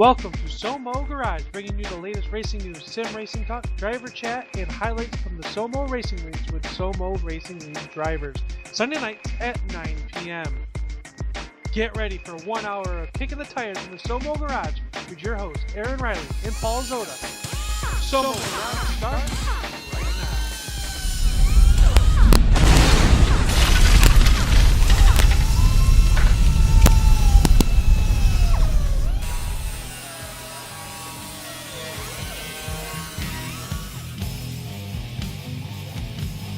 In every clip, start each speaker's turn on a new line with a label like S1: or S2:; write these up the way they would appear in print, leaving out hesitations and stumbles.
S1: Welcome to SoMo Garage, bringing you the latest racing news, sim racing talk, driver chat, and highlights from the SoMo Racing Leagues with SoMo Racing League drivers. Sunday nights at 9 p.m. Get ready for 1 hour of kicking the tires in the SoMo Garage with your hosts, Aaron Reilly and Paul Zotta. SoMo Garage starts right now.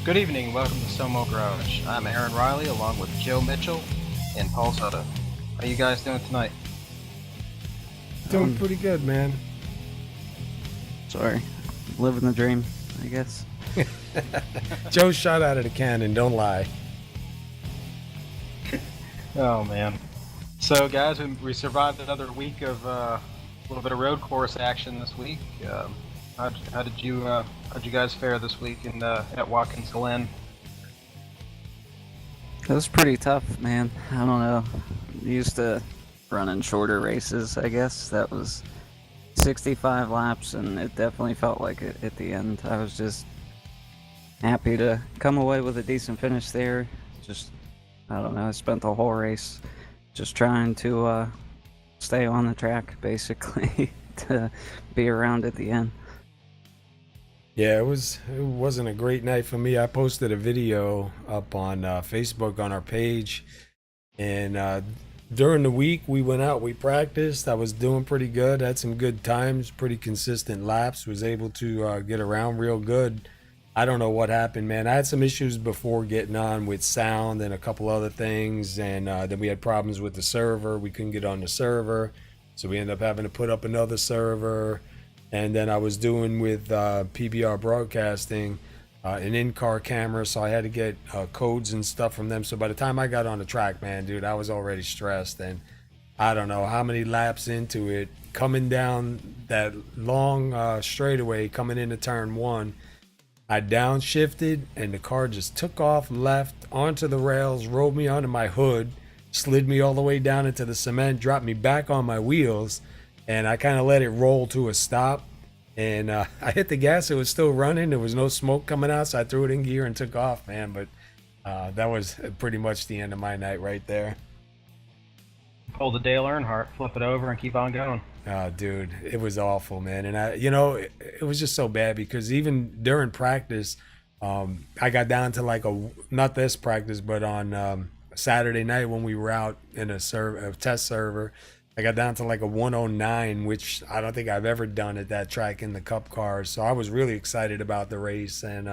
S2: Good evening, welcome to SoMo Garage. I'm Aaron Reilly along with Joe Mitchell and Paul Zotta. How are you guys doing tonight?
S3: Doing pretty good, man.
S4: Sorry, living the dream, I guess.
S3: Joe shot out of the cannon, don't lie.
S2: Oh man. So guys, we survived another week of a little bit of road course action this week. How did you guys fare this week at Watkins Glen?
S4: It was pretty tough, man. I don't know. Used to running shorter races, I guess. That was 65 laps, and it definitely felt like it at the end. I was just happy to come away with a decent finish there. Just, I don't know, I spent the whole race just trying to stay on the track, basically, to be around at the end.
S3: Yeah, it wasn't a great night for me. I posted a video up on Facebook on our page, and during the week we went out, we practiced. I was doing pretty good, had some good times, pretty consistent laps, was able to get around real good. I don't know what happened, man. I had some issues before getting on with sound and a couple other things, and then we had problems with the server. We couldn't get on the server, so we ended up having to put up another server. And then I was doing with PBR Broadcasting an in-car camera, so I had to get codes and stuff from them. So by the time I got on the track, man, dude, I was already stressed. And I don't know how many laps into it, coming down that long straightaway, coming into turn one, I downshifted, and the car just took off left onto the rails, rolled me onto my hood, slid me all the way down into the cement, dropped me back on my wheels. And I kind of let it roll to a stop, and I hit the gas. It was still running. There was no smoke coming out, so I threw it in gear and took off, man. But that was pretty much the end of my night right there.
S2: Pull the Dale Earnhardt, flip it over, and keep on going.
S3: Oh, dude, it was awful, man. And it was just so bad because even during practice, I got down to like not this practice, but on Saturday night when we were out in a test server, I got down to like a 109, which I don't think I've ever done at that track in the Cup cars. So I was really excited about the race, and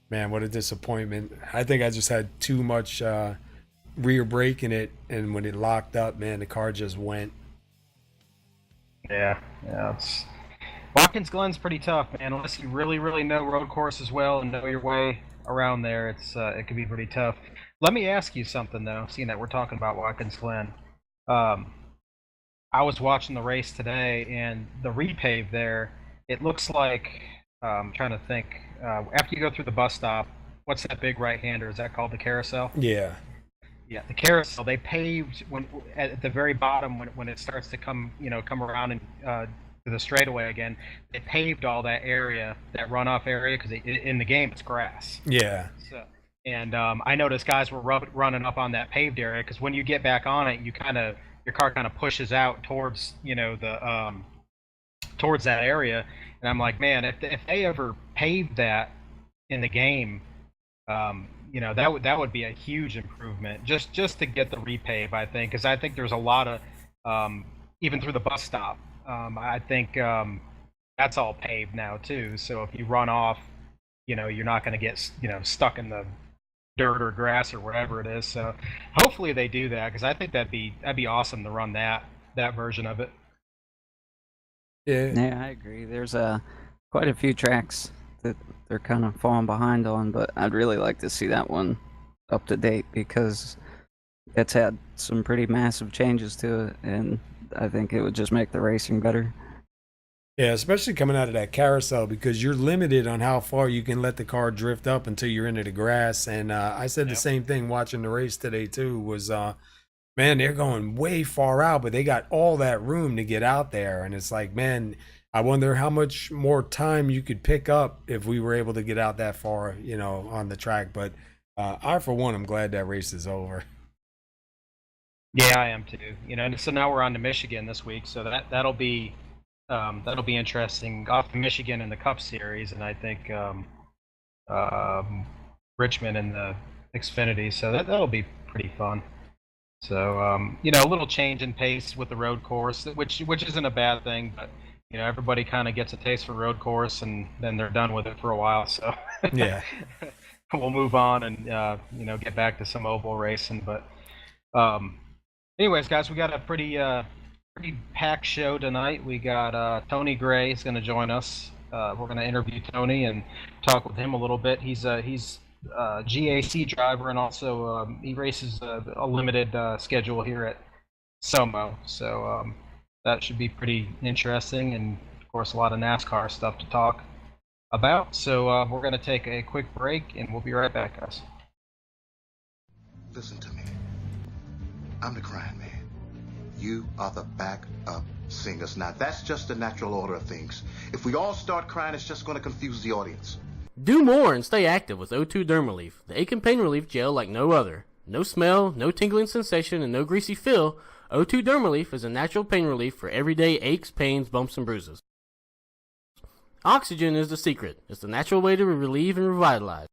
S3: man, what a disappointment. I think I just had too much rear brake in it, and when it locked up, man, the car just went.
S2: Yeah, Watkins Glen's pretty tough, man. Unless you really, really know road courses well and know your way around there, it can be pretty tough. Let me ask you something though, seeing that we're talking about Watkins Glen. I was watching the race today, and the repave there, it looks like, I'm trying to think, after you go through the bus stop, what's that big right-hander? Is that called the carousel?
S3: Yeah.
S2: Yeah, the carousel, they paved at the very bottom when it starts to come around and to the straightaway again, they paved all that area, that runoff area, because in the game it's grass.
S3: Yeah.
S2: So, and I noticed guys were running up on that paved area, because when you get back on it, your car kind of pushes out towards towards that area, and I'm like, man, if they ever paved that in the game, that would be a huge improvement just to get the repave, I think, because I think there's a lot of even through the bus stop, I think that's all paved now too. So if you run off, you're not going to get stuck in the dirt or grass or whatever it is. So hopefully they do that, because I think that'd be awesome to run that version of it.
S4: Yeah, I agree. There's quite a few tracks that they're kind of falling behind on, but I'd really like to see that one up to date, because it's had some pretty massive changes to it, and I think it would just make the racing better.
S3: Yeah, especially coming out of that carousel, because you're limited on how far you can let the car drift up until you're into the grass. And I said the same thing watching the race today too, was man, they're going way far out, but they got all that room to get out there. And it's like, man, I wonder how much more time you could pick up if we were able to get out that far, on the track. But I, for one, I'm glad that race is over.
S2: Yeah, I am too. And so now we're on to Michigan this week, so that'll be interesting. Off to Michigan in the Cup Series, and I think Richmond in the Xfinity. So that'll be pretty fun. So a little change in pace with the road course, which isn't a bad thing, but everybody kind of gets a taste for road course, and then they're done with it for a while. So
S3: Yeah.
S2: we'll move on and get back to some oval racing. But anyways, guys, we got a pretty packed show tonight. We got Tony Gray is going to join us. We're going to interview Tony and talk with him a little bit. He's a GAC driver, and also he races a limited schedule here at SoMo. So that should be pretty interesting, and of course a lot of NASCAR stuff to talk about. So we're going to take a quick break, and we'll be right back, guys.
S5: Listen to me. I'm the crying man. You are the backup singers. Now, that's just the natural order of things. If we all start crying, it's just going to confuse the audience.
S6: Do more and stay active with O2 Dermalief, the ache and pain relief gel like no other. No smell, no tingling sensation, and no greasy feel. O2 Dermalief is a natural pain relief for everyday aches, pains, bumps, and bruises. Oxygen is the secret. It's the natural way to relieve and revitalize.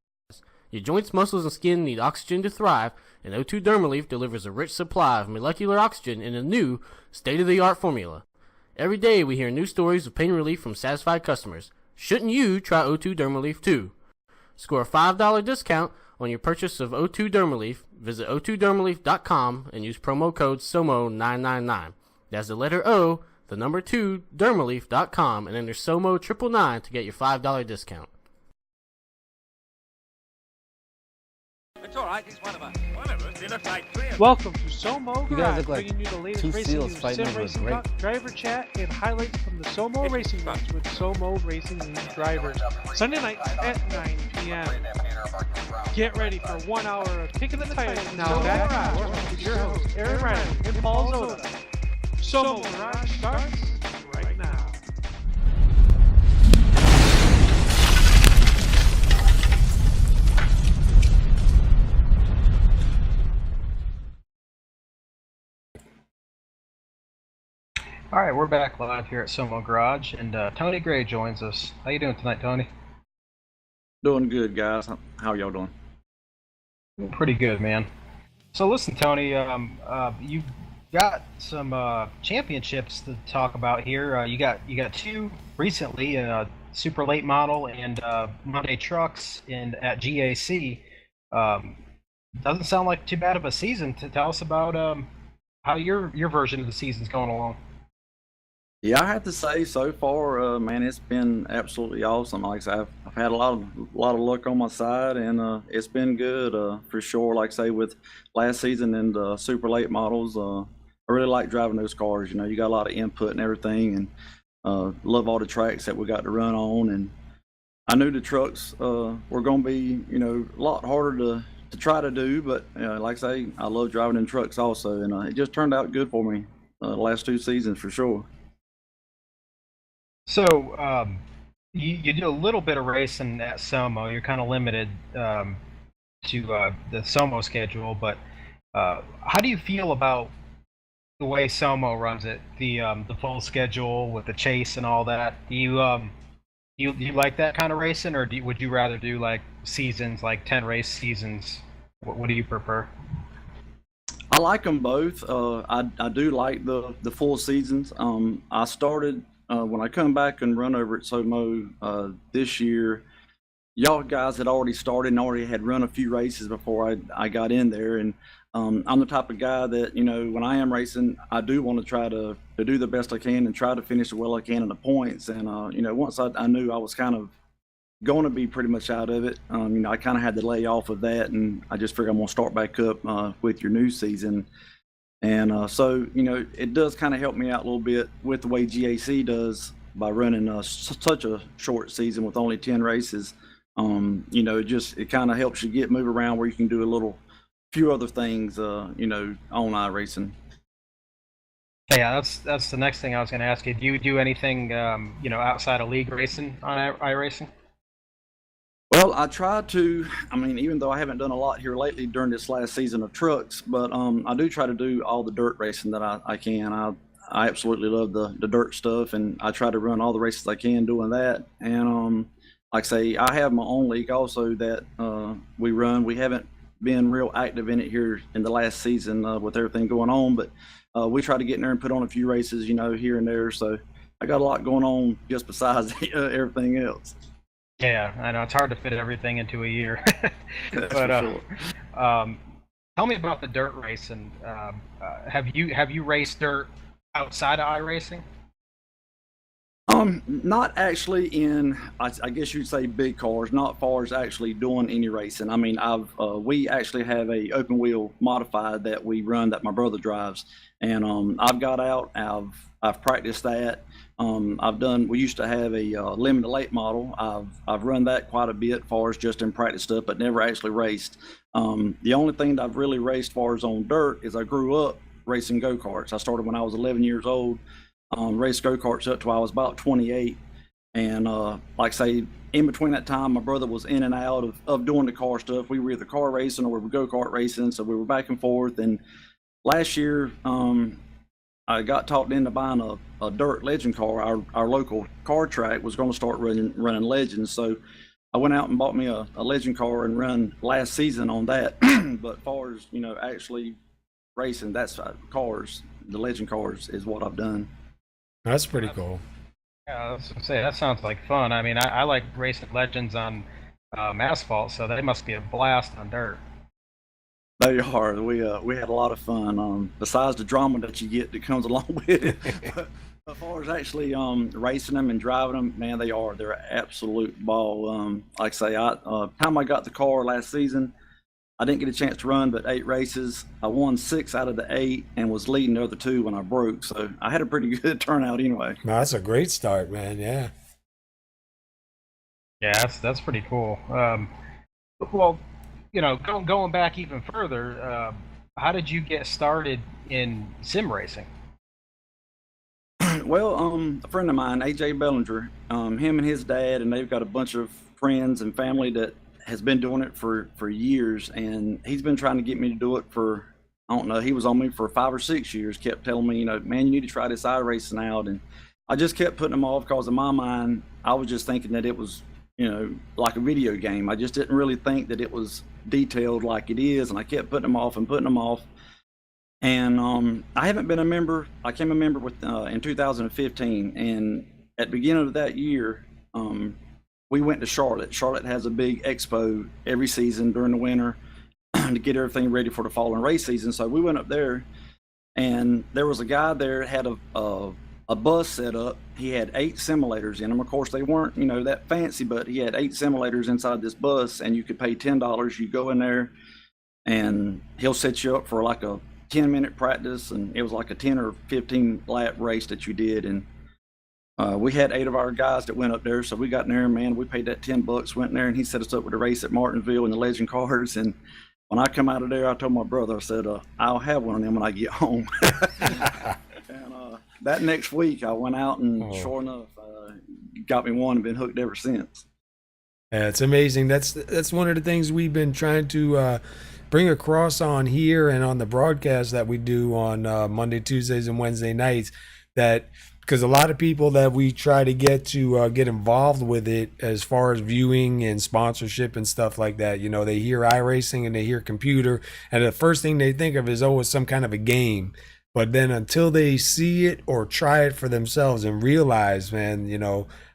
S6: Your joints, muscles, and skin need oxygen to thrive, and O2 Dermalief delivers a rich supply of molecular oxygen in a new, state-of-the-art formula. Every day we hear new stories of pain relief from satisfied customers. Shouldn't you try O2 Dermalief too? Score a $5 discount on your purchase of O2 Dermalief. Visit O2Dermalief.com and use promo code SOMO999. That's the letter O, the number 2, Dermalief.com, and enter SOMO999 to get your $5 discount.
S7: It's all right. He's one of us. One of us in a fight.
S1: Welcome to SoMo
S8: You
S1: Garage,
S8: guys look like
S1: bringing you the latest
S8: two
S1: racing
S8: seals
S1: news,
S8: fighting
S1: sim
S8: over a
S1: racing
S8: grape.
S1: talk, driver chat, and highlights from the SoMo Racing Leagues with SoMo Racing League drivers. Sunday nights at 9 p.m. Get ready for 1 hour of kicking the tires now. Back with your hosts, Aaron Reilly and Paul Zotta. SoMo Garage starts right now.
S2: All right, we're back live here at SoMo Garage, and Tony Gray joins us. How you doing tonight, Tony?
S9: Doing good, guys. How y'all doing?
S2: Pretty good, man. So listen, Tony, you got some championships to talk about here. You got two recently, Super Late Model and Monday Trucks at GAC. Doesn't sound like too bad of a season. To tell us about how your version of the season's going along.
S9: Yeah, I have to say, so far, man, it's been absolutely awesome. Like I say, I've had a lot of luck on my side, and it's been good for sure. Like I say, with last season and the Super Late Models, I really like driving those cars. You got a lot of input and everything, and love all the tracks that we got to run on. And I knew the trucks were going to be, a lot harder to try to do, but like I say, I love driving in trucks also, and it just turned out good for me the last two seasons for sure.
S2: So you do a little bit of racing at SoMo. You're kind of limited to the SoMo schedule, but how do you feel about the way SoMo runs it, the full schedule with the chase and all that? Do you like that kind of racing, or would you rather do like seasons, like 10 race seasons? What do you prefer?
S9: I like them both. I do like the full seasons. I started when I come back and run over at SoMo this year. Y'all guys had already started and already had run a few races before I got in there, and I'm the type of guy that when I am racing, I do want to try to do the best I can and try to finish as well I can in the points. And once I knew I was kind of going to be pretty much out of it, I kind of had to lay off of that, and I just figured I'm going to start back up with your new season. And so it does kind of help me out a little bit with the way GAC does by running such a short season with only 10 races. It kind of helps you move around where you can do a little few other things, on iRacing.
S2: Yeah, that's the next thing I was going to ask you. Do you do anything, outside of league racing on iRacing?
S9: Well, I try to. I mean, even though I haven't done a lot here lately during this last season of trucks, but I do try to do all the dirt racing that I can. I absolutely love the dirt stuff, and I try to run all the races I can doing that. And like I say, I have my own league also that we run. We haven't been real active in it here in the last season with everything going on, but we try to get in there and put on a few races, here and there. So I got a lot going on just besides everything else.
S2: Yeah, I know it's hard to fit everything into a year.
S9: That's
S2: But
S9: for sure.
S2: tell me about the dirt racing. Have you raced dirt outside of iRacing?
S9: Not actually in, I guess you'd say big cars, not far as actually doing any racing. I mean, we actually have a open wheel modified that we run that my brother drives, and I've got out, I've practiced that. We used to have a limited late model. I've run that quite a bit, far as just in practice stuff, but never actually raced. The only thing that I've really raced far as on dirt is I grew up racing go-karts. I started when I was 11 years old. Raced go-karts up till I was about 28, and like I say, in between that time my brother was in and out of doing the car stuff. We were either car racing or we were go-kart racing, so we were back and forth. And last year I got talked into buying a dirt legend car. Our local car track was going to start running legends, so I went out and bought me a legend car and run last season on that. But far as actually racing, that's cars, the legend cars is what I've done.
S3: That's pretty cool.
S2: Yeah, I was gonna say that sounds like fun. I mean, I like racing legends on asphalt, so they must be a blast on dirt.
S9: They are. We had a lot of fun. Besides the drama that you get that comes along with it, but as far as actually racing them and driving them, man, they're an absolute ball. Like I say, time I got the car last season, I didn't get a chance to run but 8 races. I won 6 out of the 8 and was leading the other 2 when I broke. So I had a pretty good turnout anyway.
S3: No, that's a great start, man. Yeah.
S2: Yeah, that's pretty cool. Well, going back even further, how did you get started in sim racing?
S9: Well, a friend of mine, AJ Bellinger, him and his dad, and they've got a bunch of friends and family that has been doing it for years, and he's been trying to get me to do it for, I don't know, he was on me for 5 or 6 years, kept telling me, man, you need to try this iRacing out. And I just kept putting them off because in my mind, I was just thinking that it was, like a video game. I just didn't really think that it was detailed like it is, and I kept putting them off and putting them off. And I haven't been a member. I became a member in 2015, and at the beginning of that year, we went to Charlotte. Charlotte has a big expo every season during the winter to get everything ready for the fall and race season. So we went up there, and there was a guy there that had a bus set up. He had 8 simulators in them. Of course, they weren't, that fancy, but he had 8 simulators inside this bus, and you could pay $10. You go in there, and he'll set you up for like a 10-minute practice, and it was like a 10 or 15 lap race that you did. And we had 8 of our guys that went up there, so we got in there, man, we paid that $10, went in there, and he set us up with a race at Martinsville in the legend cars. And when I come out of there, I told my brother, I said, I'll have one of them when I get home. And that next week, I went out, and sure enough, got me one and been hooked ever since.
S3: Yeah, it's amazing. That's one of the things we've been trying to bring across on here and on the broadcast that we do on Monday, Tuesdays, and Wednesday nights, that because a lot of people that we try to get involved with it as far as viewing and sponsorship and stuff like that, they hear iRacing and they hear computer, and the first thing they think of is, it's some kind of a game. But then until they see it or try it for themselves and realize, man,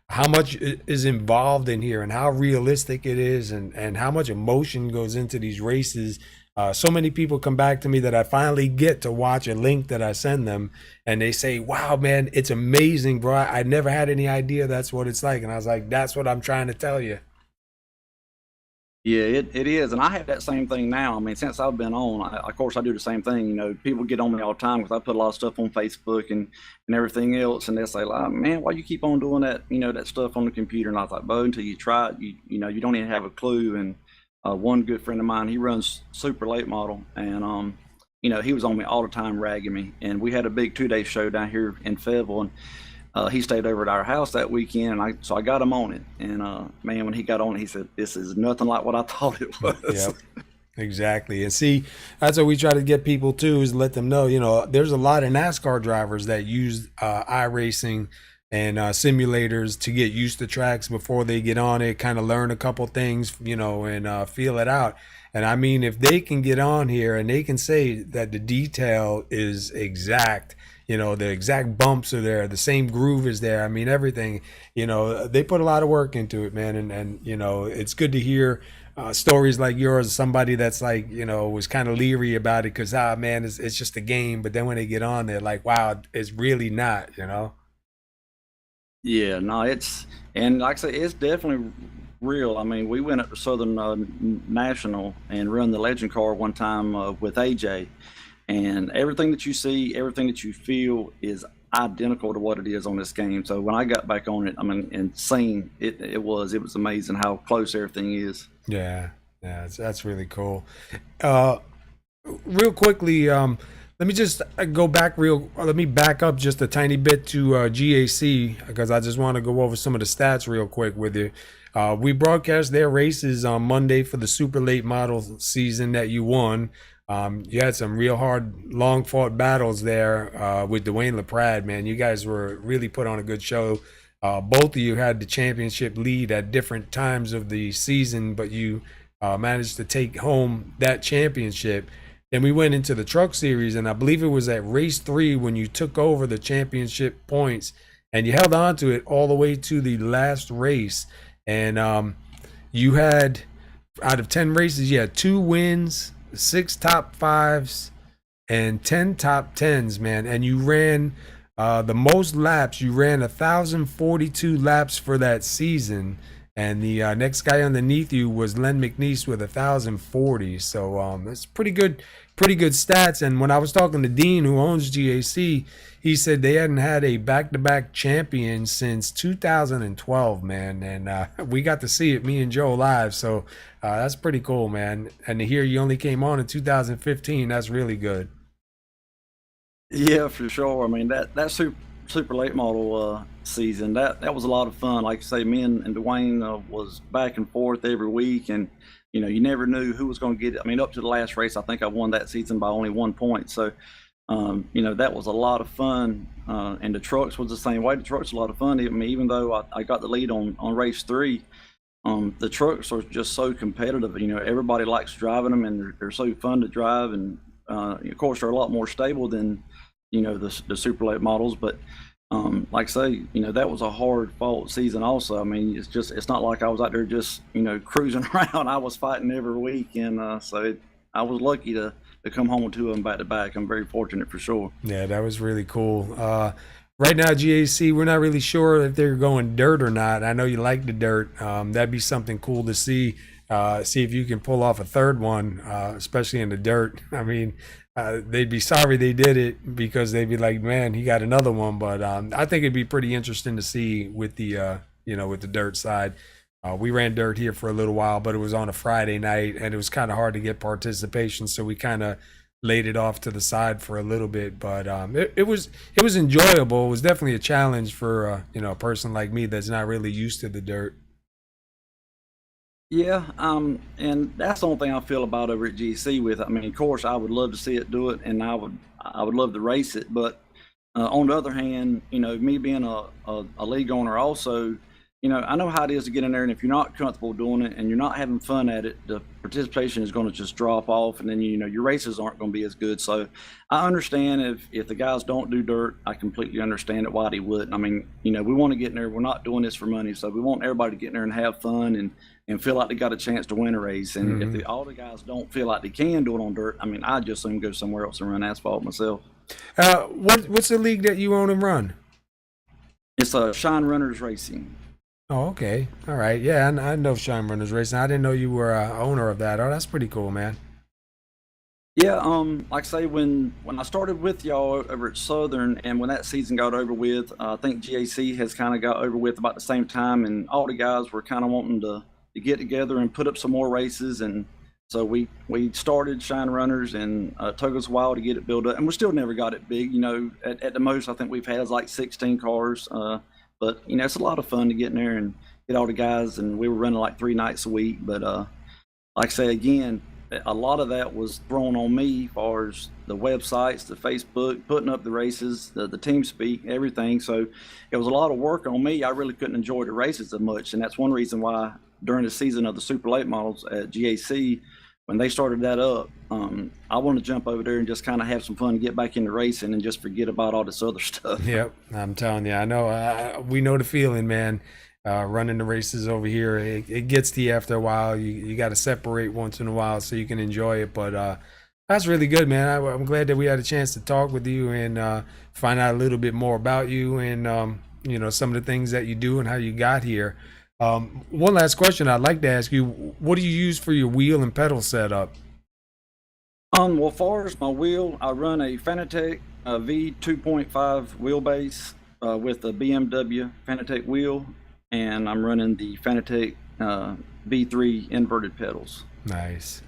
S3: how much is involved in here and how realistic it is, and how much emotion goes into these races. So many people come back to me that I finally get to watch a link that I send them, and they say, wow, man, it's amazing, bro. I never had any idea that's what it's like. And I was like, that's what I'm trying to tell you.
S9: Yeah, it is. And I have that same thing now. I mean, since I've been on, of course, I do the same thing. People get on me all the time because I put a lot of stuff on Facebook and everything else. And they'll say, like, man, why you keep on doing that, that stuff on the computer? And I thought, until you try it, you don't even have a clue. And one good friend of mine, he runs super late model, and he was on me all the time, ragging me. And we had a big 2-day show down here in Fayetteville, and he stayed over at our house that weekend, and so I got him on it. And man, when he got on it, he said, "This is nothing like what I thought it was."
S3: Yep. Exactly. And see, that's what we try to get people to, is let them know, there's a lot of NASCAR drivers that use iRacing and simulators to get used to tracks before they get on it, kind of learn a couple things, and feel it out. And I mean, if they can get on here and they can say that the detail is exact, the exact bumps are there, the same groove is there. I mean, everything, they put a lot of work into it, man. And it's good to hear stories like yours, somebody that's like, was kind of leery about it because, man, it's just a game. But then when they get on, they're like, wow, it's really not,
S9: Yeah, no, and like I say, it's definitely real. I mean, we went up to Southern National and run the Legend car one time with AJ, and everything that you see, everything that you feel is identical to what it is on this game. So when I got back on it, I mean, and seeing it was amazing how close everything is.
S3: Yeah, that's really cool. Real quickly, let me just let me back up just a tiny bit to GAC, because I just want to go over some of the stats real quick with you. We broadcast their races on Monday for the super late model season that you won. You had some real hard, long fought battles there with Dwayne LaPrade, man. You guys were really put on a good show. Both of you had the championship lead at different times of the season, but you managed to take home that championship. Then we went into the truck series, and I believe it was at race 3 when you took over the championship points, and you held on to it all the way to the last race. And you had, out of 10 races, you had 2 wins, 6 top 5s, and 10 top 10s, man. And you ran the most laps. You ran 1,042 laps for that season. And the next guy underneath you was Len McNeese with 1,040. So that's pretty good stats. And when I was talking to Dean, who owns GAC, he said they hadn't had a back-to-back champion since 2012, man. And we got to see it, me and Joe, live. So that's pretty cool, man. And to hear you only came on in 2015, that's really good.
S9: Yeah, for sure. I mean, that super late model season, that was a lot of fun. Like I say, me and Dwayne was back and forth every week, and you never knew who was going to get it. I mean, up to the last race, I think I won that season by only 1 point. So that was a lot of fun. And the trucks was the same way. The trucks were a lot of fun. I mean, even though I got the lead on race 3, the trucks are just so competitive. Everybody likes driving them, and they're so fun to drive. And of course, they're a lot more stable than the super late models. But like I say, that was a hard fought season also. I mean, it's not like I was out there just cruising around. I was fighting every week, and I was lucky to come home with 2 of them back to back. I'm very fortunate for sure.
S3: Yeah, that was really cool. Right now, GAC, we're not really sure if they're going dirt or not. I know you like the dirt. That'd be something cool to see. See if you can pull off a third one, especially in the dirt. I mean, they'd be sorry they did it, because they'd be like, man, he got another one. But I think it'd be pretty interesting to see with the with the dirt side. We ran dirt here for a little while, but it was on a Friday night, and it was kind of hard to get participation, so we kind of laid it off to the side for a little bit. But it was enjoyable. It was definitely a challenge for a person like me that's not really used to the dirt.
S9: Yeah, and that's the only thing I feel about over at GC with. I mean, of course, I would love to see it do it, and I would love to race it. But on the other hand, me being a league owner also, I know how it is to get in there, and if you're not comfortable doing it and you're not having fun at it, the participation is going to just drop off, and then your races aren't going to be as good. So I understand if the guys don't do dirt. I completely understand it why they wouldn't. I mean, we want to get in there. We're not doing this for money, so we want everybody to get in there and have fun and feel like they got a chance to win a race. And if all the guys don't feel like they can do it on dirt, I mean, I'd just let them go somewhere else and run asphalt myself.
S3: What's the league that you own and run?
S9: It's Shine Runners Racing.
S3: Oh, okay. All right. Yeah, I know Shine Runners Racing. I didn't know you were owner of that. Oh, that's pretty cool, man.
S9: Yeah, like I say, when I started with y'all over at Southern, and when that season got over with, I think GAC has kind of got over with about the same time, and all the guys were kind of wanting to to get together and put up some more races. And so we started Shine Runners, and it took us a while to get it built up, and we still never got it big. At the most I think we've had is like 16 cars, but it's a lot of fun to get in there and get all the guys, and we were running like 3 nights a week. But like I say again, a lot of that was thrown on me as far as the websites, the Facebook, putting up the races, the team speak, everything. So it was a lot of work on me. I really couldn't enjoy the races as much, and that's one reason why during the season of the Super Late Models at GAC, when they started that up, I wanted to jump over there and just kind of have some fun and get back into racing and just forget about all this other stuff.
S3: Yep, I'm telling you, I know. We know the feeling, man. Running the races over here, it gets to you after a while. You got to separate once in a while so you can enjoy it. But that's really good, man. I'm glad that we had a chance to talk with you and find out a little bit more about you and some of the things that you do and how you got here. One last question I'd like to ask you: what do you use for your wheel and pedal setup?
S9: Well, as far as my wheel, I run a Fanatec V 2.5 wheelbase with a BMW Fanatec wheel, and I'm running the Fanatec V3 inverted pedals.
S3: Nice.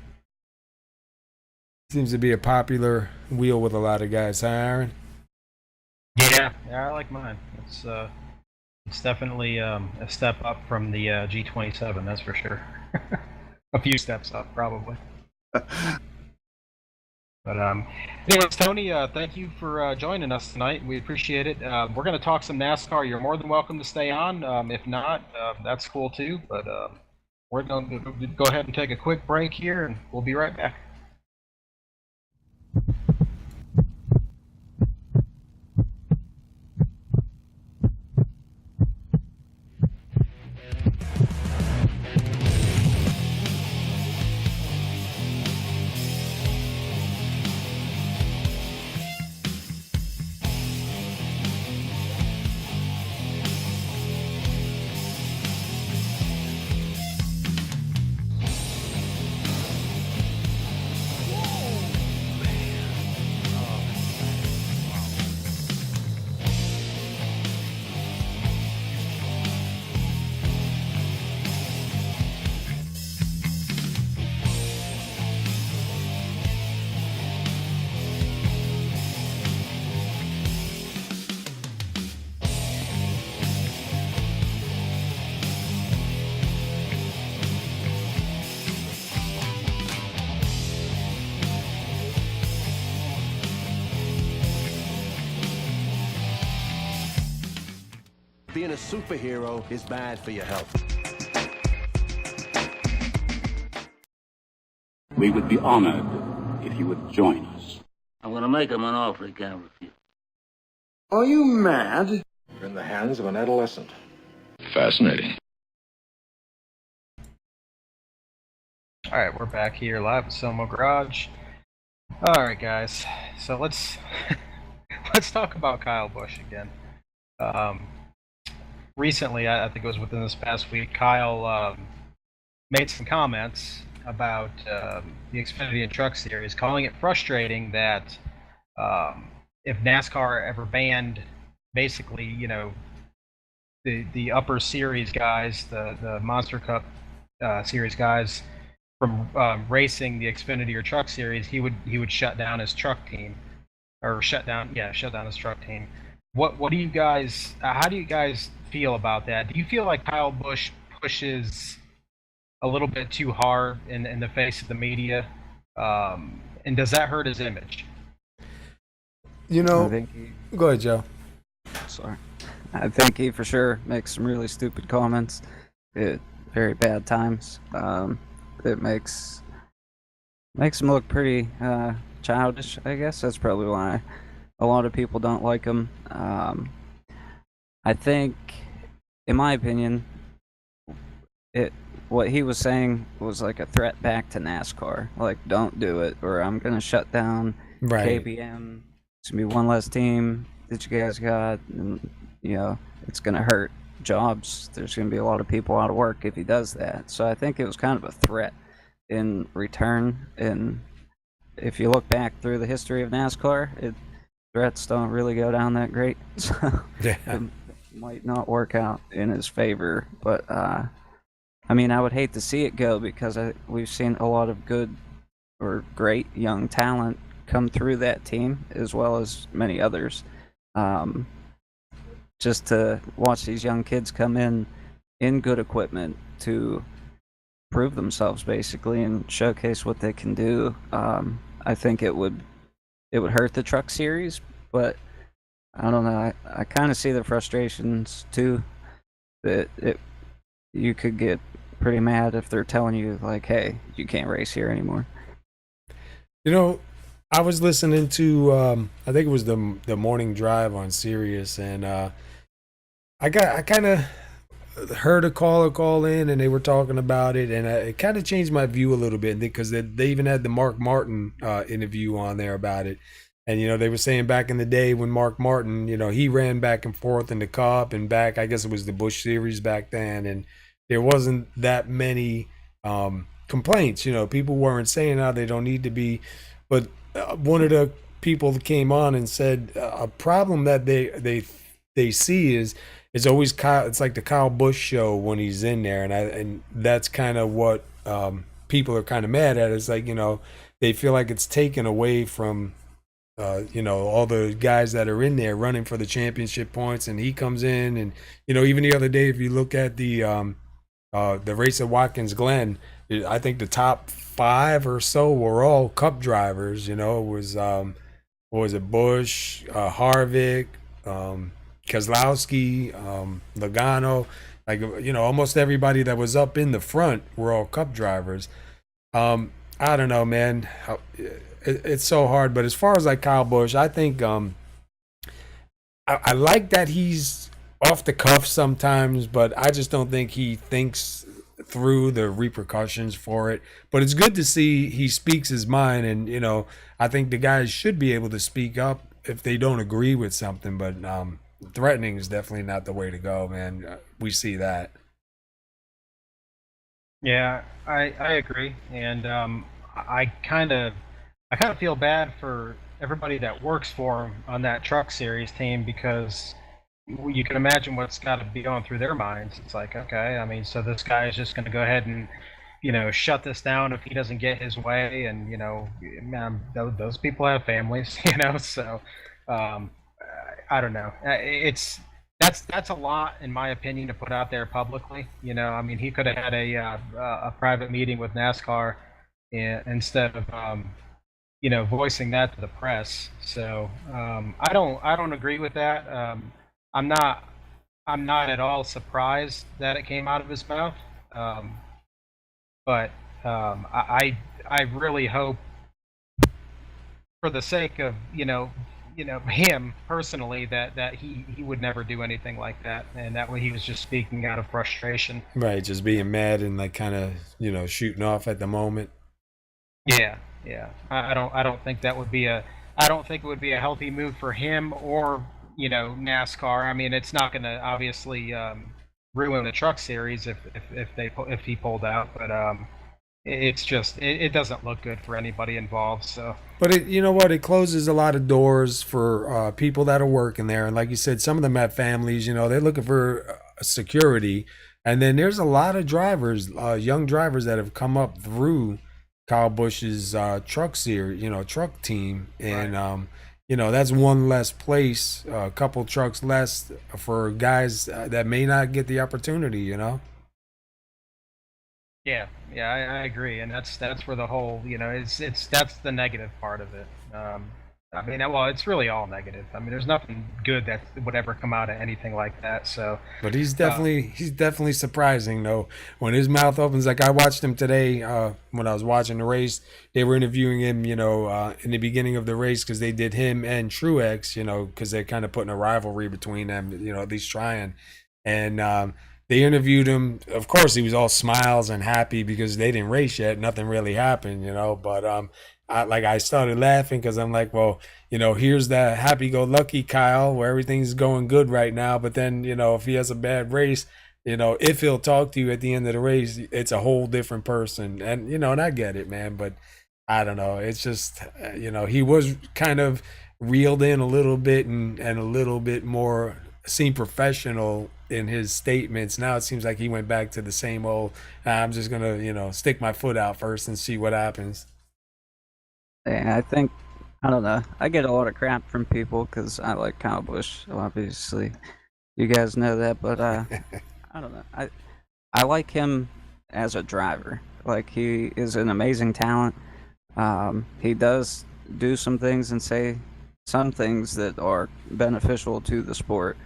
S3: Seems to be a popular wheel with a lot of guys, huh, Aaron?
S2: Yeah, I like mine. It's definitely a step up from the G27, that's for sure. A few steps up, probably. But anyways, Tony, thank you for joining us tonight. We appreciate it. We're going to talk some NASCAR. You're more than welcome to stay on. If not, that's cool too. But we're going to go ahead and take a quick break here, and we'll be right back.
S8: Being a superhero is bad for your health.
S10: We would be honored if you would join us.
S11: I'm gonna make him an offer he can't refuse.
S12: Are you mad?
S13: You're in the hands of an adolescent.
S10: Fascinating.
S2: All right, we're back here live at SoMo Garage. All right, guys. So let's talk about Kyle Busch again. Recently, I think it was within this past week, Kyle made some comments about the Xfinity and Truck Series, calling it frustrating that if NASCAR ever banned basically, the upper series guys, the Monster Cup series guys from racing the Xfinity or Truck Series, he would shut down his truck team, or shut down his truck team. What do you guys? How do you guys feel about that? Do you feel like Kyle Busch pushes a little bit too hard in the face of the media, and does that hurt his image?
S3: Go ahead, Joe.
S4: Sorry. I think he for sure makes some really stupid comments at very bad times. It makes him look pretty childish, I guess. That's probably why a lot of people don't like him. I think, in my opinion, what he was saying was like a threat back to NASCAR. Like, don't do it, or I'm going to shut down KBM. It's going to be one less team that you guys got, and, it's going to hurt jobs. There's going to be a lot of people out of work if he does that. So I think it was kind of a threat in return. And if you look back through the history of NASCAR, threats don't really go down that great. So it might not work out in his favor. But I mean, I would hate to see it go because we've seen a lot of good or great young talent come through that team, as well as many others. Just to watch these young kids come in good equipment to prove themselves basically and showcase what they can do. I think it would hurt the truck series, but I don't know. I kind of see the frustrations too. That you could get pretty mad if they're telling you like, "Hey, you can't race here anymore."
S3: You know, I was listening to I think it was the morning drive on Sirius, and I kind of heard a caller call in, and they were talking about it, and it kind of changed my view a little bit because they even had the Mark Martin interview on there about it. And, they were saying back in the day when Mark Martin, he ran back and forth in the Cup and back, I guess it was the Busch Series back then, and there wasn't that many complaints. People weren't saying how they don't need to be. But one of the people that came on and said a problem that they see is it's always Kyle. It's like the Kyle Busch show when he's in there, and that's kind of what people are kind of mad at. It's like they feel like it's taken away from all the guys that are in there running for the championship points, and he comes in, and even the other day, if you look at the race at Watkins Glen, I think the top 5 or so were all Cup drivers. It was what was it, Busch, Harvick, Keselowski, Logano, like almost everybody that was up in the front were all Cup drivers. I don't know, man. It's so hard, but as far as like Kyle Busch, I think I like that he's off the cuff sometimes, but I just don't think he thinks through the repercussions for it. But it's good to see he speaks his mind, and I think the guys should be able to speak up if they don't agree with something, but threatening is definitely not the way to go, man. We see that.
S2: Yeah, I agree, and I kind of feel bad for everybody that works for him on that truck series team, because you can imagine what's got to be going through their minds. It's like, okay, I mean, so this guy is just going to go ahead and shut this down if he doesn't get his way, and man, those people have families, so I don't know. That's a lot, in my opinion, to put out there publicly. I mean, he could have had a private meeting with NASCAR instead of voicing that to the press. So I don't agree with that. I'm not at all surprised that it came out of his mouth. But I really hope, for the sake of him personally, that he would never do anything like that, and that way he was just speaking out of frustration.
S3: Right, just being mad and like kind of shooting off at the moment.
S2: Yeah. I don't think that would be a healthy move for him or NASCAR. I mean, it's not going to obviously ruin the truck series if he pulled out, but it's just it doesn't look good for anybody involved. So,
S3: but it closes a lot of doors for people that are working there, and like you said, some of them have families. They're looking for security, and then there's a lot of drivers, young drivers that have come up through Kyle Busch's truck series, truck team, and right. That's one less place, a couple trucks less for guys that may not get the opportunity.
S2: Yeah, I agree, and that's where the whole that's the negative part of it. I mean, well, it's really all negative. I mean, there's nothing good that would ever come out of anything like that. So,
S3: but he's definitely surprising though. When his mouth opens, like I watched him today when I was watching the race. They were interviewing him, in the beginning of the race, because they did him and Truex, because they're kind of putting a rivalry between them, at least trying. And they interviewed him. Of course, he was all smiles and happy because they didn't race yet. Nothing really happened, But I started laughing because I'm like, well, here's that happy-go-lucky Kyle where everything's going good right now. But then, if he has a bad race, if he'll talk to you at the end of the race, it's a whole different person. And, and I get it, man. But I don't know. It's just, he was kind of reeled in a little bit and a little bit more seemed professional in his statements. Now it seems like he went back to the same old, I'm just going to, stick my foot out first and see what happens.
S4: Yeah, I think, I don't know. I get a lot of crap from people because I like Kyle Busch, obviously. You guys know that, but I don't know. I like him as a driver. Like, he is an amazing talent. He does do some things and say some things that are beneficial to the sport,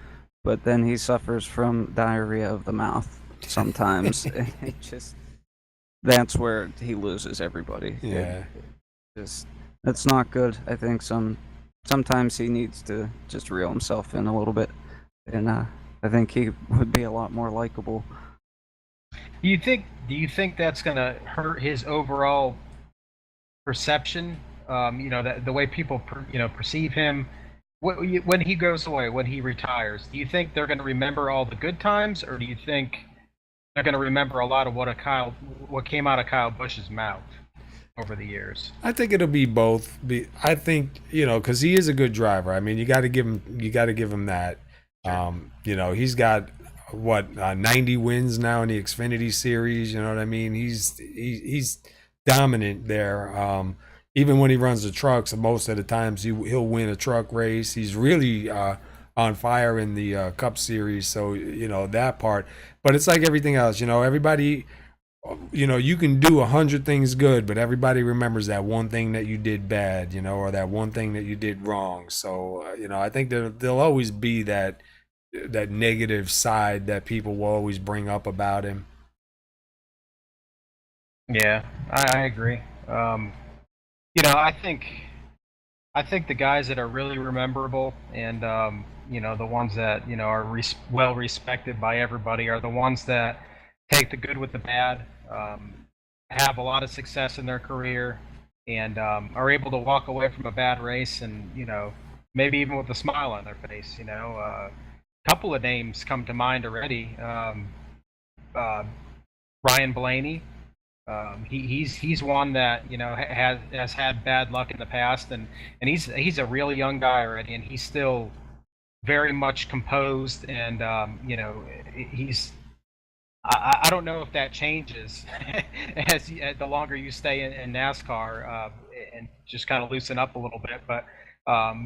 S4: but then he suffers from diarrhea of the mouth sometimes. It just, that's where he loses everybody.
S3: Yeah.
S4: It's not good. I think sometimes he needs to just reel himself in a little bit, and I think he would be a lot more likable.
S2: Do you think that's gonna hurt his overall perception? That the way people perceive him when he goes away, when he retires. Do you think they're gonna remember all the good times, or do you think they're gonna remember a lot of what came out of Kyle Busch's mouth over the years?
S3: I think it'll be both. I think, because he is a good driver. I mean, you got to give him that. Sure. He's got 90 wins now in the Xfinity Series. You know what I mean? He's dominant there. Even when he runs the trucks, most of the times he'll win a truck race. He's really on fire in the Cup Series. So that part. But it's like everything else. Everybody. You can do 100 things good, but everybody remembers that one thing that you did bad, or that one thing that you did wrong. So, I think there'll always be that negative side that people will always bring up about him.
S2: Yeah, I agree. I think the guys that are really memorable and, the ones that, are well respected by everybody are the ones that take the good with the bad, have a lot of success in their career, and are able to walk away from a bad race and, maybe even with a smile on their face. A couple of names come to mind already. Ryan Blaney. He's one that has had bad luck in the past, and he's a really young guy already, and he's still very much composed, and he's. I don't know if that changes as the longer you stay in NASCAR and just kind of loosen up a little bit. But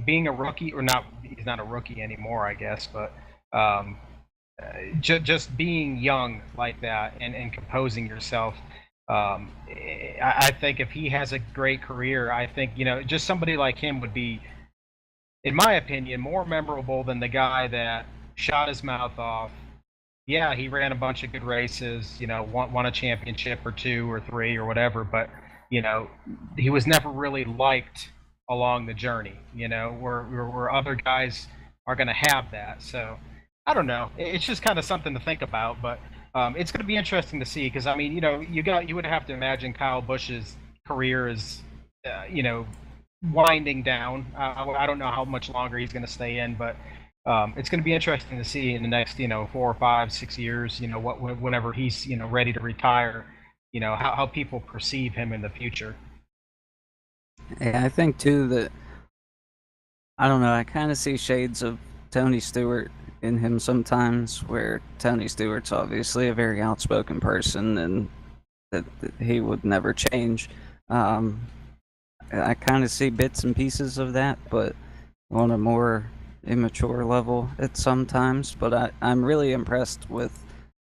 S2: being a rookie, or not, he's not a rookie anymore, I guess. But just being young like that and composing yourself. I think if he has a great career, I think just somebody like him would be, in my opinion, more memorable than the guy that shot his mouth off. Yeah, he ran a bunch of good races, won a championship or 2 or 3 or whatever, but he was never really liked along the journey, where other guys are going to have that. So I don't know. It's just kind of something to think about, but it's going to be interesting to see, because I mean, you would have to imagine Kyle Busch's career is, winding down. I don't know how much longer he's going to stay in, but it's going to be interesting to see in the next, 4 or 5, 6 years, whenever he's, ready to retire, how people perceive him in the future.
S4: Yeah, I think too that, I don't know, I kind of see shades of Tony Stewart in him sometimes, where Tony Stewart's obviously a very outspoken person and that he would never change. I kind of see bits and pieces of that, but on a more immature level at sometimes. But I'm really impressed with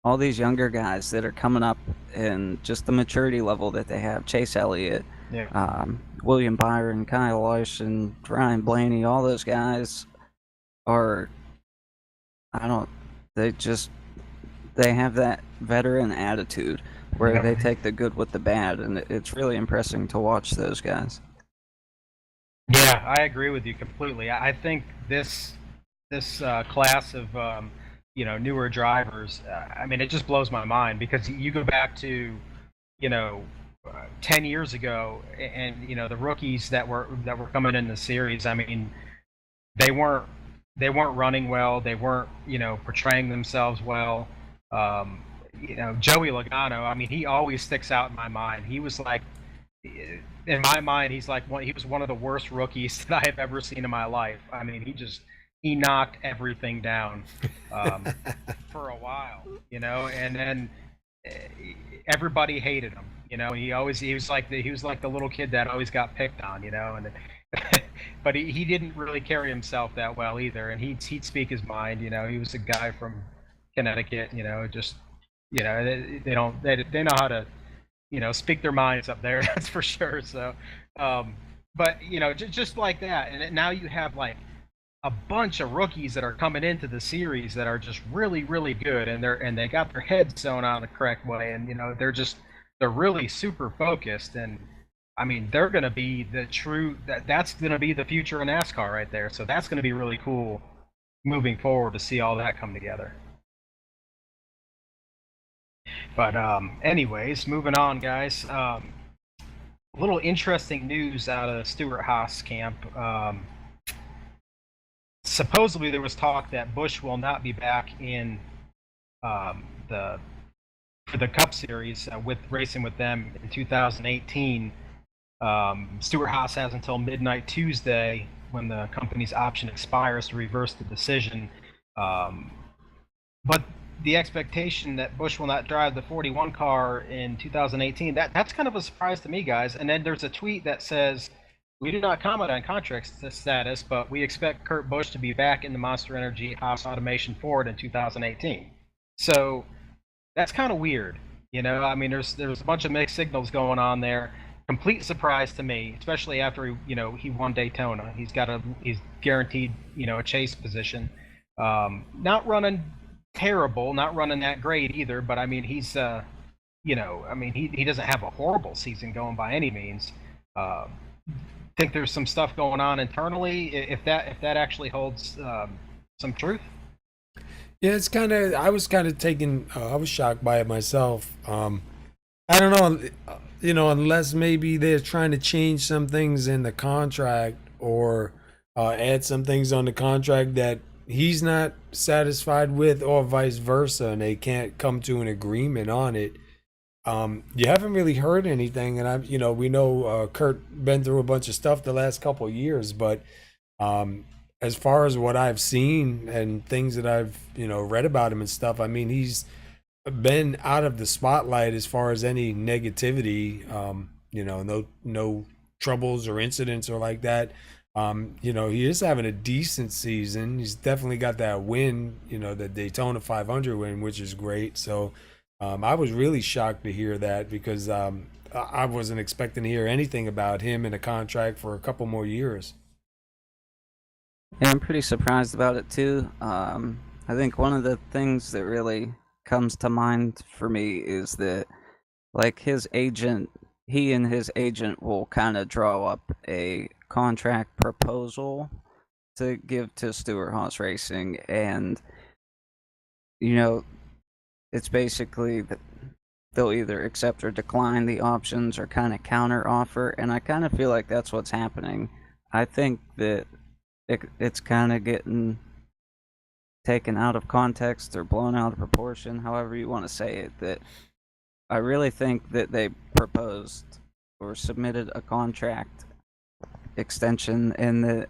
S4: all these younger guys that are coming up and just the maturity level that they have. Chase Elliott, William Byron, Kyle Larson, Ryan Blaney, all those guys are, they have that veteran attitude where they take the good with the bad, and it's really impressive to watch those guys.
S2: Yeah, I agree with you completely. I think this class of newer drivers, I mean, it just blows my mind, because you go back to 10 years ago, and the rookies that were coming in the series, I mean, they weren't running well, they weren't portraying themselves well. Joey Logano, I mean, he always sticks out in my mind. He was like, in my mind, he was one of the worst rookies that I have ever seen in my life. I mean, he just he knocked everything down for a while, and then everybody hated him. He was like the little kid that always got picked on, and but he didn't really carry himself that well either, and he'd speak his mind. He was a guy from Connecticut, just they know how to speak their minds up there. That's for sure. So but just like that, and now you have like a bunch of rookies that are coming into the series that are just really, really good, and they got their heads sewn on the correct way, and they're really super focused, and I mean they're going to be that's going to be the future of NASCAR right there. So that's going to be really cool moving forward to see all that come together. But anyways, moving on, guys. A little interesting news out of the Stewart-Haas camp. Supposedly there was talk that Busch will not be back in for the Cup Series with racing with them in 2018. Stewart-Haas has until midnight Tuesday, when the company's option expires, to reverse the decision. But the expectation that Busch will not drive the 41 car in 2018, that's kind of a surprise to me, guys. And then there's a tweet that says, "We do not comment on contract status, but we expect Kurt Busch to be back in the Monster Energy Haas Automation Ford in 2018. So that's kind of weird. I mean, there's a bunch of mixed signals going on there. Complete surprise to me, especially after he won Daytona. He's guaranteed a chase position. Not running terrible, not running that great either, but I mean he's he doesn't have a horrible season going by any means. Think there's some stuff going on internally, if that actually holds some truth.
S3: Yeah, it's kind of. I was kind of taken. I was shocked by it myself. I don't know. Unless maybe they're trying to change some things in the contract or add some things on the contract that he's not satisfied with, or vice versa, and they can't come to an agreement on it. You haven't really heard anything, and we know Kurt been through a bunch of stuff the last couple of years, but as far as what I've seen and things that I've read about him and stuff, I mean he's been out of the spotlight as far as any negativity. No troubles or incidents or like that. He is having a decent season. He's definitely got that win, the Daytona 500 win, which is great. So I was really shocked to hear that, because I wasn't expecting to hear anything about him in a contract for a couple more years.
S4: Yeah, I'm pretty surprised about it too. I think one of the things that really comes to mind for me is that, like, he and his agent will kind of draw up a contract proposal to give to Stewart-Haas Racing, and it's basically that they'll either accept or decline the options or kind of counter offer, and I kind of feel like that's what's happening. I think that it's kind of getting taken out of context or blown out of proportion, however you want to say it, that I really think that they proposed or submitted a contract extension, and that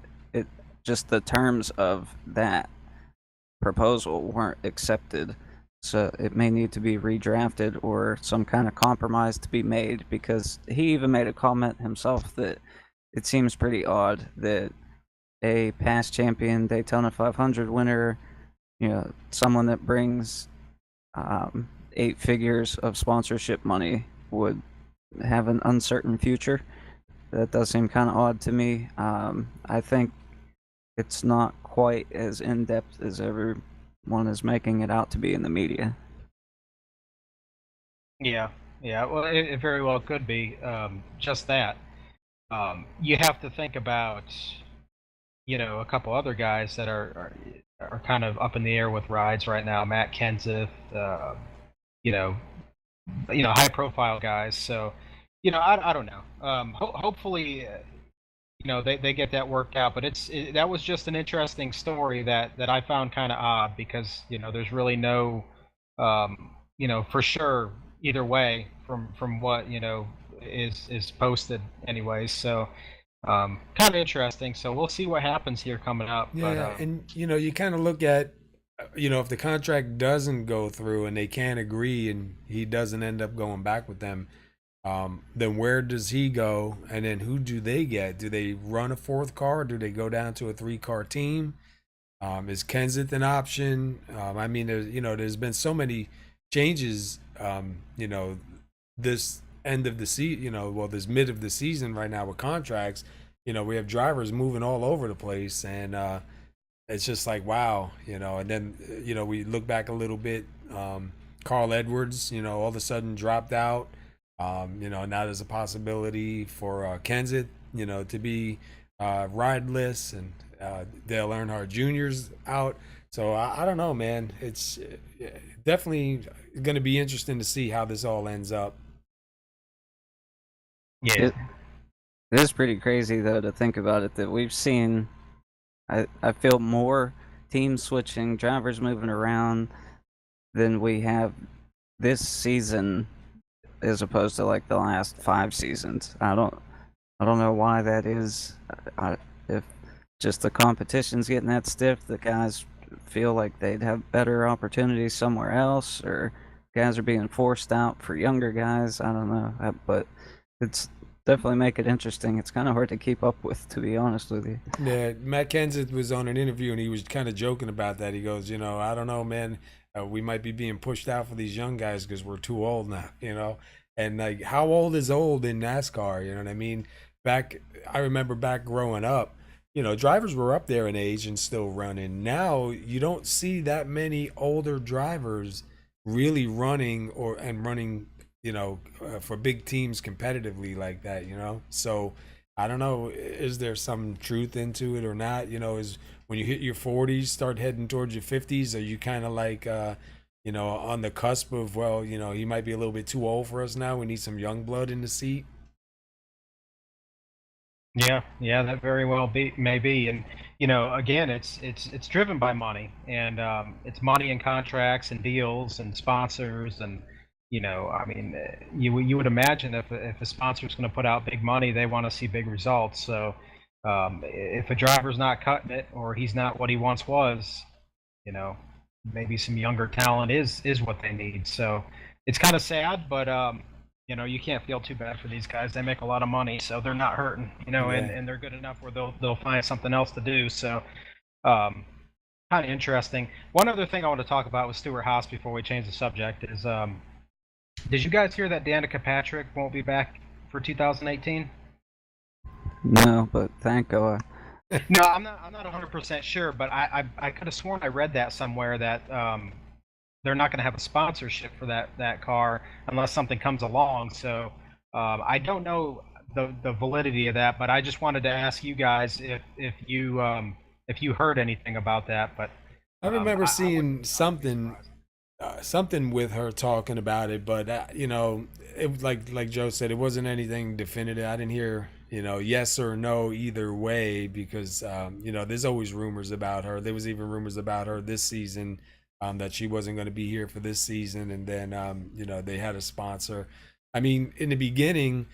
S4: just the terms of that proposal weren't accepted. So it may need to be redrafted or some kind of compromise to be made, because he even made a comment himself that it seems pretty odd that a past champion Daytona 500 winner, someone that brings 8 figures of sponsorship money, would have an uncertain future. That does seem kind of odd to me. I think it's not quite as in-depth as everyone is making it out to be in the media.
S2: Yeah. Well, it very well could be just that. You have to think about, a couple other guys that are kind of up in the air with rides right now. Matt Kenseth, high-profile guys. So, I don't know. Hopefully, they get that worked out. But that was just an interesting story that I found kind of odd, because there's really no, for sure either way from what is posted anyways. So Kind of interesting. So we'll see what happens here coming up.
S3: Yeah,
S2: But,
S3: and you kind of look at, if the contract doesn't go through and they can't agree and he doesn't end up going back with them, then where does he go? And then who do they get? Do they run a fourth car? Or do they go down to a 3-car team? Is Kenseth an option? I mean, there's been so many changes, this end of the season, this mid of the season right now with contracts. We have drivers moving all over the place, and it's just like, wow, and then, we look back a little bit, Carl Edwards, all of a sudden dropped out. Now there's a possibility for Kenseth, to be rideless, and Dale Earnhardt Jr.'s out. So I don't know, man. It's definitely going to be interesting to see how this all ends up.
S2: Yeah.
S4: It is pretty crazy, though, to think about it, that we've seen, I feel, more teams switching, drivers moving around than we have this season as opposed to like the last 5 seasons. I don't know why that is. If just the competition's getting that stiff, the guys feel like they'd have better opportunities somewhere else, or guys are being forced out for younger guys. I don't know, but it's definitely make it interesting. It's kind of hard to keep up with, to be honest with you.
S3: Yeah, Matt Kenseth was on an interview and he was kind of joking about that. He goes, I don't know, man. We might be being pushed out for these young guys because we're too old now, And like, how old is old in NASCAR? You know what I mean? I remember back growing up, drivers were up there in age and still running. Now you don't see that many older drivers really running for big teams competitively like that, So I don't know, is there some truth into it or not? Is when you hit your 40s, start heading towards your 50s, are you kind of like, on the cusp of, he might be a little bit too old for us now. We need some young blood in the seat.
S2: Yeah, that very well may be, and again, it's driven by money, and it's money and contracts and deals and sponsors, and I mean, you would imagine if a sponsor is going to put out big money, they want to see big results. So if a driver's not cutting it, or he's not what he once was, maybe some younger talent is what they need. So it's kind of sad, but you can't feel too bad for these guys. They make a lot of money, so they're not hurting, and they're good enough where they'll find something else to do. So kind of interesting. One other thing I want to talk about with Stewart Haas before we change the subject is, did you guys hear that Danica Patrick won't be back for 2018?
S4: No, but thank God.
S2: No, I'm not 100% sure, but I could have sworn I read that somewhere that they're not going to have a sponsorship for that car unless something comes along. So I don't know the validity of that, but I just wanted to ask you guys if you heard anything about that. But
S3: I remember seeing something with her talking about it, but it, like Joe said, it wasn't anything definitive. I didn't hear yes or no either way, because there's always rumors about her. There was even rumors about her this season, that she wasn't going to be here for this season, and then they had a sponsor. I mean, in the beginning,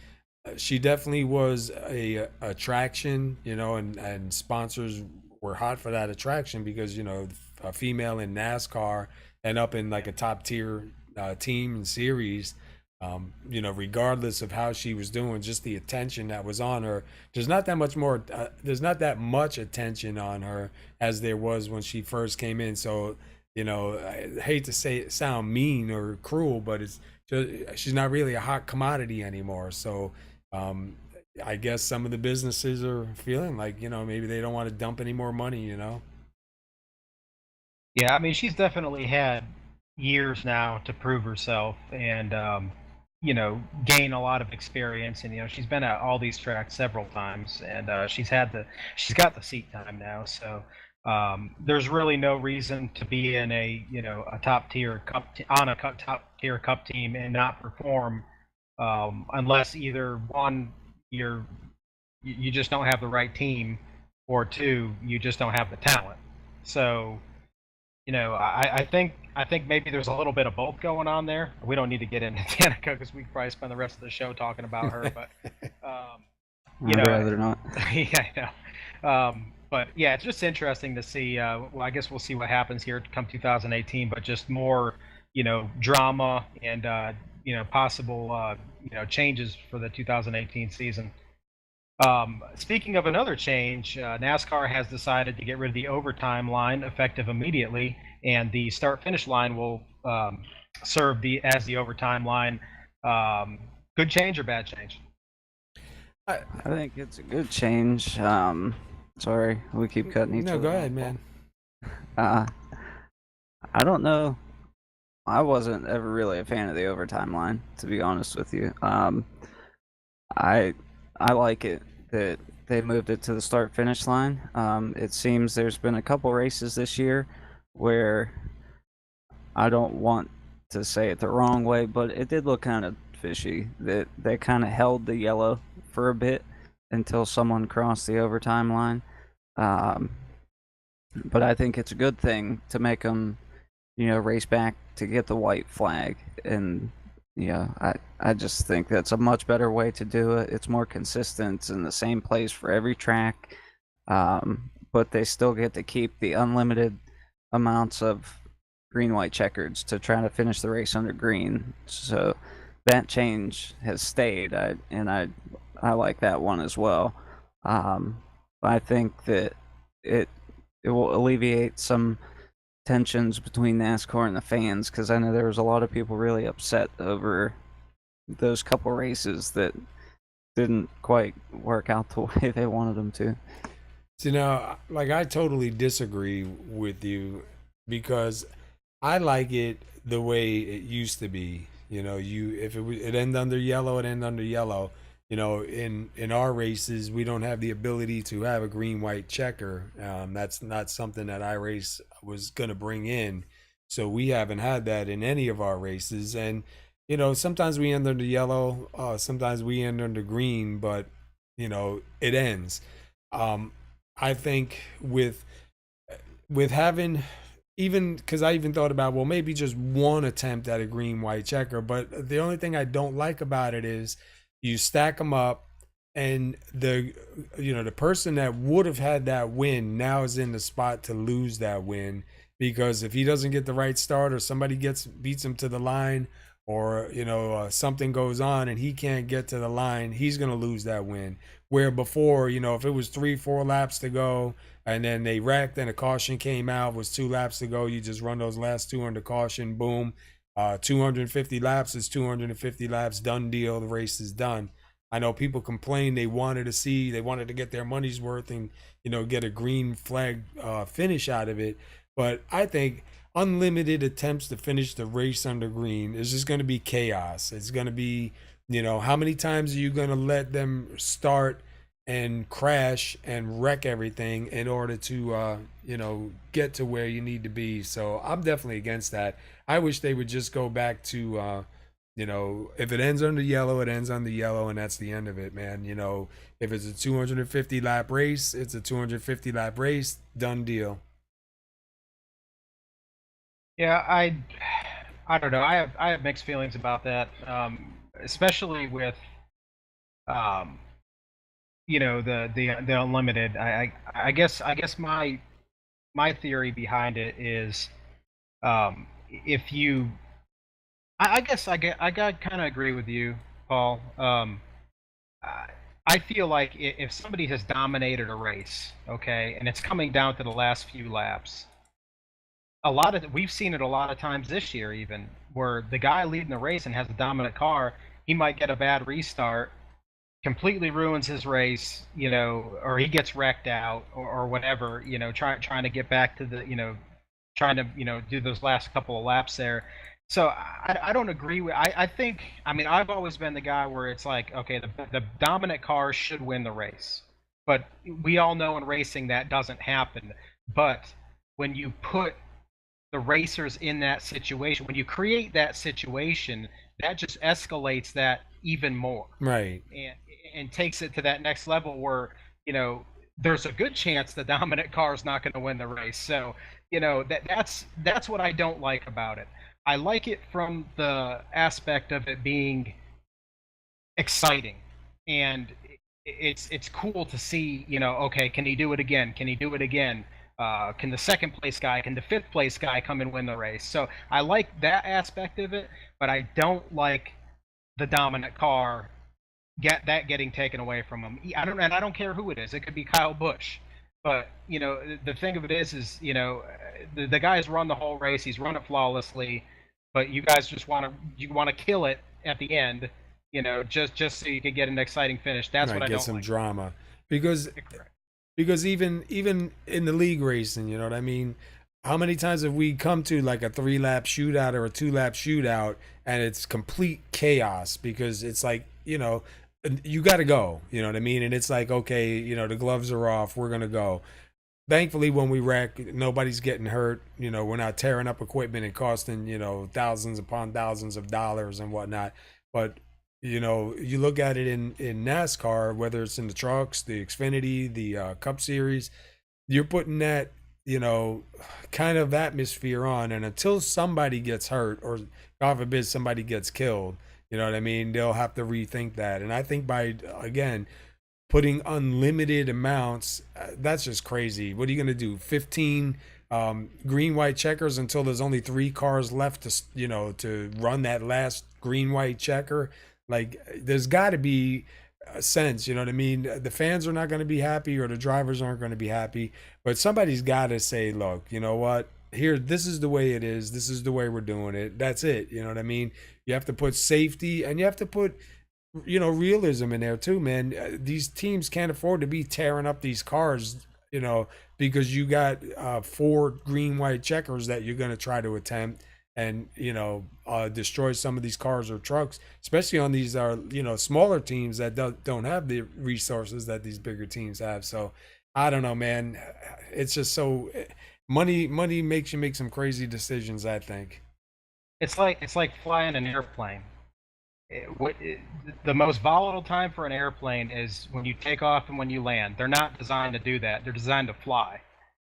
S3: she definitely was a attraction, and sponsors were hot for that attraction because a female in NASCAR and up in like a top tier team and series, regardless of how she was doing, just the attention that was on her. There's not that much attention on her as there was when she first came in. So I hate to say it, sound mean or cruel, but she's not really a hot commodity anymore. So I guess some of the businesses are feeling like maybe they don't want to dump any more money.
S2: Yeah, I mean, she's definitely had years now to prove herself and gain a lot of experience, and she's been at all these tracks several times, and she's got the seat time now. So there's really no reason to be in a top tier cup team and not perform, unless either one, you just don't have the right team, or two, you just don't have the talent. So I think maybe there's a little bit of both going on there. We don't need to get into Danica because we could probably spend the rest of the show talking about her, but you
S4: I'd
S2: know,
S4: rather not.
S2: yeah, I know. But yeah, it's just interesting to see. Well, I guess we'll see what happens here come 2018. But just more, drama and possible changes for the 2018 season. Speaking of another change, NASCAR has decided to get rid of the overtime line effective immediately, and the start-finish line will serve as the overtime line. Good change or bad change?
S4: I think it's a good change. Sorry, we keep cutting each other.
S3: No, go ahead,
S4: off.
S3: man.
S4: I don't know. I wasn't ever really a fan of the overtime line, to be honest with you. I like it that they moved it to the start finish line. It seems there's been a couple races this year where I don't want to say it the wrong way, but it did look kind of fishy that they kind of held the yellow for a bit until someone crossed the overtime line. But I think it's a good thing to make them, race back to get the white flag. And, I just think that's a much better way to do it. It's more consistent. It's in the same place for every track. But they still get to keep the unlimited amounts of green, white checkers to try to finish the race under green. So that change has stayed. I like that one as well. I think that it will alleviate some tensions between NASCAR and the fans, because I know there was a lot of people really upset over those couple races that didn't quite work out the way they wanted them to.
S3: So, I totally disagree with you, because I like it the way it used to be. If it end under yellow, it end under yellow. In our races, we don't have the ability to have a green white checker. That's not something that iRace was going to bring in. So we haven't had that in any of our races. And, sometimes we end under yellow, sometimes we end under green, but, it ends. I think with having, even because I even thought about, well, maybe just one attempt at a green white checker. But the only thing I don't like about it is you stack them up, and the person that would have had that win now is in the spot to lose that win, because if he doesn't get the right start, or somebody beats him to the line, or something goes on and he can't get to the line, he's going to lose that win. Where before, if it was 3-4 laps to go and then they wrecked and a caution came out, was 2 laps to go, you just run those last 2 under caution, boom. 250 laps is 250 laps, done deal, the race is done. I know people complain they wanted to get their money's worth and get a green flag finish out of it, but I think unlimited attempts to finish the race under green is just going to be chaos. It's going to be, how many times are you going to let them start and crash and wreck everything in order to get to where you need to be? So I'm definitely against that. I wish they would just go back to if it ends under yellow, it ends under yellow, and that's the end of it, man. If it's a 250 lap race, it's a 250 lap race, done deal.
S2: Yeah, I don't know. I have mixed feelings about that, especially with the unlimited. I guess my theory behind it is, if you, I guess I got kind of agree with you, Paul. I feel like if somebody has dominated a race, okay, and it's coming down to the last few laps, we've seen it a lot of times this year, even where the guy leading the race and has a dominant car, he might get a bad restart, completely ruins his race, or he gets wrecked out or whatever, trying to get back to the, trying to, do those last couple of laps there. So I don't agree with. I think, I've always been the guy where it's like, okay, the dominant car should win the race, but we all know in racing that doesn't happen. But when you put the racers in that situation, when you create that situation, that just escalates that even more,
S3: right?
S2: And takes it to that next level where there's a good chance the dominant car is not going to win the race. So that's what I don't like about it. I like it from the aspect of it being exciting, and it's cool to see, okay, can he do it again? Can he do it again? Can the second place guy, can the fifth place guy come and win the race? So I like that aspect of it, but I don't like the dominant car getting taken away from him. I don't care who it is. It could be Kyle Busch. But the thing of it is the guy's run the whole race. He's run it flawlessly, but you guys just want to kill it at the end, just so you can get an exciting finish. That's what I don't
S3: get some
S2: like.
S3: drama because even in the league racing, you know what I mean. How many times have we come to like a 3-lap shootout or a 2-lap shootout and it's complete chaos because it's like, you got to go, you know what I mean? And it's like, okay, the gloves are off. We're going to go. Thankfully, when we wreck, nobody's getting hurt. We're not tearing up equipment and costing, thousands upon thousands of dollars and whatnot. But, you look at it in NASCAR, whether it's in the trucks, the Xfinity, the Cup Series, you're putting that, kind of atmosphere on. And until somebody gets hurt or, God forbid, somebody gets killed, you know what I mean? They'll have to rethink that. And I think by, again, putting unlimited amounts, that's just crazy. What are you going to do? 15 green, white checkers until there's only 3 cars left to, to run that last green, white checker? Like, there's got to be a sense, you know what I mean? The fans are not going to be happy or the drivers aren't going to be happy. But somebody's got to say, look, you know what? Here, this is the way it is. This is the way we're doing it. That's it. You know what I mean? You have to put safety and you have to put, realism in there too, man. These teams can't afford to be tearing up these cars, because you got 4 green, white checkers that you're going to try to attempt and, destroy some of these cars or trucks, especially on these, smaller teams that don't have the resources that these bigger teams have. So I don't know, man. It's just so money makes you make some crazy decisions, I think.
S2: It's like flying an airplane. The most volatile time for an airplane is when you take off and when you land. They're not designed to do that. They're designed to fly.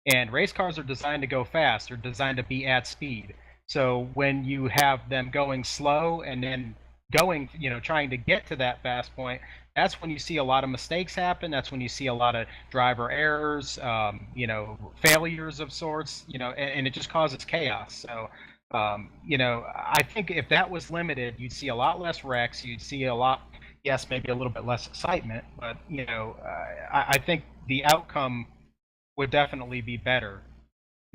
S2: And race cars are designed to go fast. They're designed to be at speed. So when you have them going slow and then going, trying to get to that fast point, that's when you see a lot of mistakes happen. That's when you see a lot of driver errors, failures of sorts, and it just causes chaos. So, I think if that was limited, you'd see a lot less wrecks. You'd see a lot, yes, maybe a little bit less excitement, but, I think the outcome would definitely be better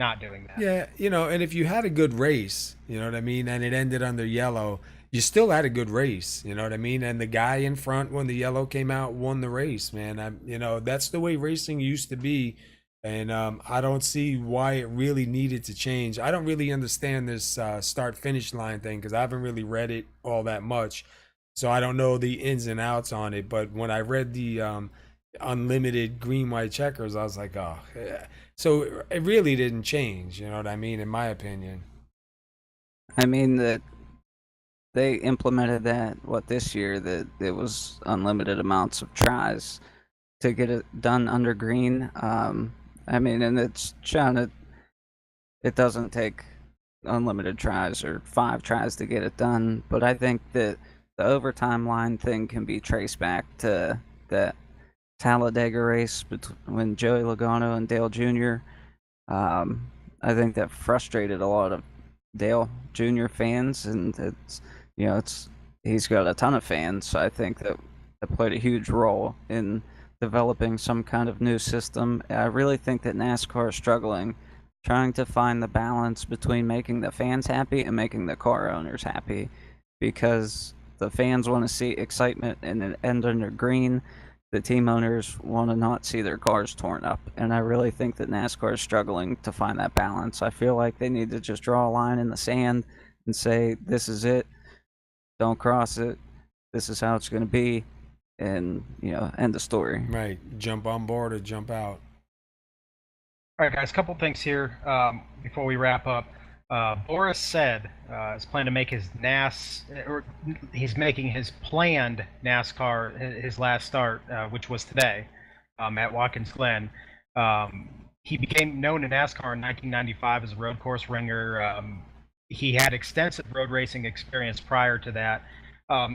S2: not doing that.
S3: Yeah, and if you had a good race, you know what I mean, and it ended under yellow, you still had a good race, you know what I mean? And the guy in front when the yellow came out won the race, man. That's the way racing used to be. And I don't see why it really needed to change. I don't really understand this start-finish line thing because I haven't really read it all that much. So I don't know the ins and outs on it. But when I read the unlimited green, white checkers, I was like, oh, yeah. So it really didn't change, you know what I mean, in my opinion.
S4: I mean, that they implemented that, this year, that it was unlimited amounts of tries to get it done under green. I mean, and it's shown that it doesn't take unlimited tries or 5 tries to get it done. But I think that the overtime line thing can be traced back to that Talladega race when Joey Logano and Dale Jr. I think that frustrated a lot of Dale Jr. fans, and he's got a ton of fans. So I think that played a huge role in developing some kind of new system. I really think that NASCAR is struggling, trying to find the balance between making the fans happy and making the car owners happy, because the fans want to see excitement and an end under green. The team owners want to not see their cars torn up, and I really think that NASCAR is struggling to find that balance. I feel like they need to just draw a line in the sand and say, this is it, don't cross it, this is how it's going to be, and end the story.
S3: Right. Jump on board or jump out.
S2: All right, guys, a couple things here before we wrap up. Boris said is planning to make he's making his planned NASCAR his last start, which was today, at Watkins Glen. He became known in NASCAR in 1995 as a road course ringer. He had extensive road racing experience prior to that.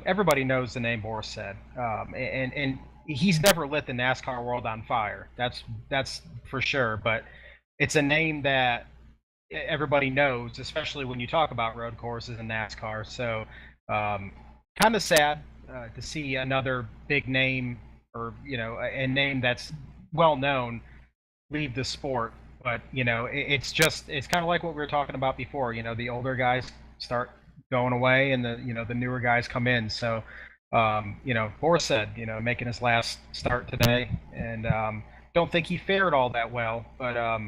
S2: Everybody knows the name Boris said, and he's never lit the NASCAR world on fire. That's for sure. But it's a name that everybody knows, especially when you talk about road courses and NASCAR. So, kind of sad to see another big name, or a name that's well known, leave the sport. But it's kind of like what we were talking about before. The older guys start going away, and the newer guys come in. So, Boris said, making his last start today, and don't think he fared all that well. But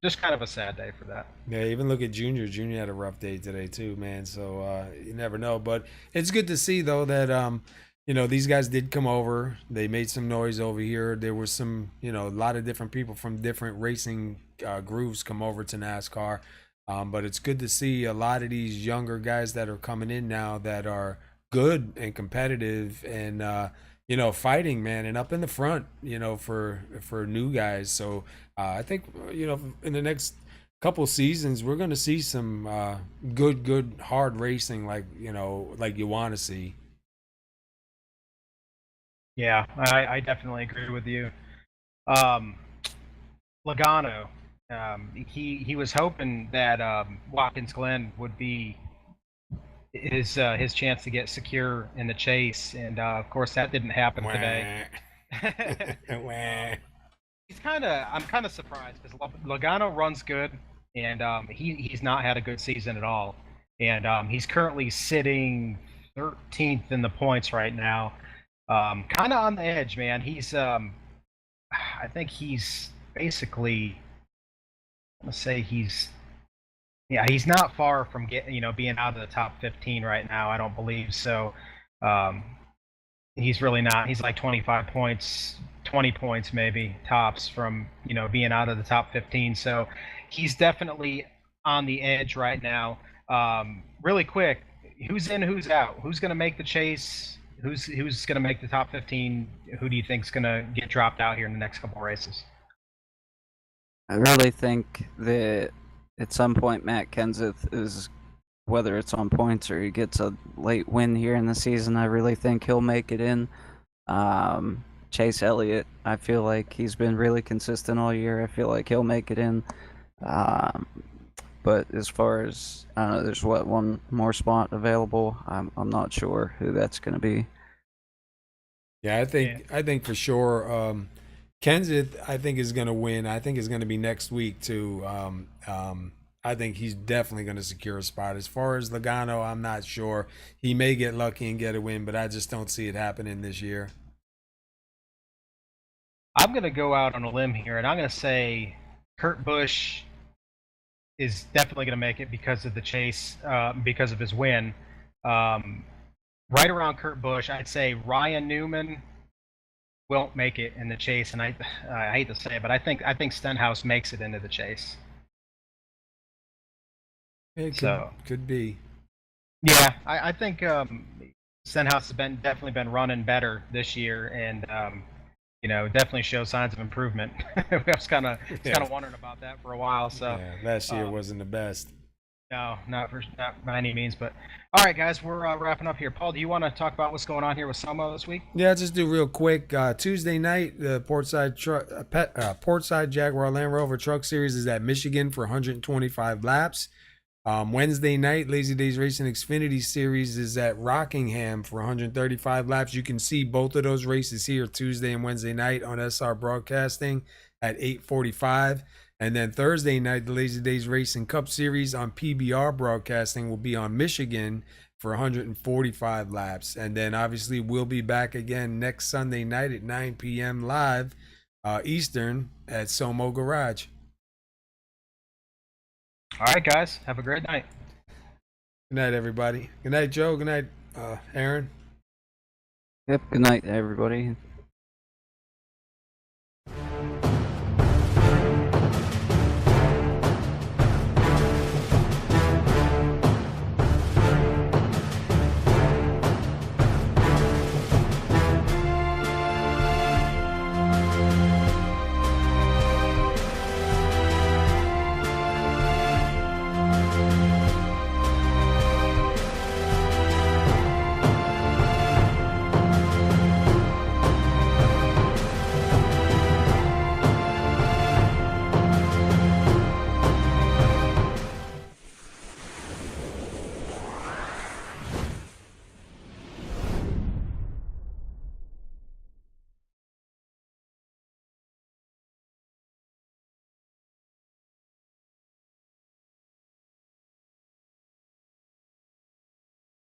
S2: just kind of a sad day for that.
S3: Yeah, even look at Junior. Junior had a rough day today too, man. So you never know. But it's good to see though that these guys did come over. They made some noise over here. There was some, a lot of different people from different racing grooves come over to NASCAR. But it's good to see a lot of these younger guys that are coming in now that are good and competitive and fighting, man, and up in the front, for new guys. So I think in the next couple seasons we're going to see some good hard racing, like you want to see.
S2: Yeah, I definitely agree with you. Logano, he was hoping that Watkins Glen would be his chance to get secure in the chase, and of course that didn't happen today. I'm kind of surprised because Logano runs good, and he's not had a good season at all, and he's currently sitting 13th in the points right now. Kind of on the edge, man. I think he's basically, I'm gonna say he's not far from being out of the top 15 right now. I don't believe so. He's really not. He's like 25 points, 20 points maybe tops from being out of the top 15. So he's definitely on the edge right now. Really quick, who's in, who's out? Who's gonna make the chase? Who's going to make the top 15? Who do you think is going to get dropped out here in the next couple races?
S4: I really think that at some point Matt Kenseth is, whether it's on points or he gets a late win here in the season, I really think he'll make it in. Chase Elliott, I feel like he's been really consistent all year. I feel like he'll make it in. But as far as, I don't know, there's one more spot available. I'm not sure who that's going to be.
S3: Yeah, I think for sure Kenseth, I think, is going to win. I think it's going to be next week too. I think he's definitely going to secure a spot. As far as Logano, I'm not sure. He may get lucky and get a win, but I just don't see it happening this year.
S2: I'm going to go out on a limb here, and I'm going to say Kurt Busch is definitely going to make it because of the chase, because of his win. Right around Kurt Busch, I'd say Ryan Newman won't make it in the chase, and I hate to say it, but I think Stenhouse makes it into the chase.
S3: It could be.
S2: Yeah, I think Stenhouse has definitely been running better this year, and definitely shows signs of improvement. I was kind of wondering about that for a while. So
S3: yeah, last year wasn't the best.
S2: No, not by any means. But all right, guys, we're wrapping up here. Paul, do you want to talk about what's going on here with SoMo this week?
S3: Yeah, just do real quick. Tuesday night, the Portside Jaguar Land Rover Truck Series is at Michigan for 125 laps. Wednesday night, Lazy Days Racing Xfinity Series is at Rockingham for 135 laps. You can see both of those races here Tuesday and Wednesday night on SR Broadcasting at 8:45. And then Thursday night, the Lazy Days Racing Cup Series on PBR Broadcasting will be on Michigan for 145 laps. And then obviously we'll be back again next Sunday night at 9 p.m. live Eastern at SoMo Garage.
S2: All right, guys. Have a great night.
S3: Good night, everybody. Good night, Joe. Good night, Aaron.
S4: Yep. Good night, everybody.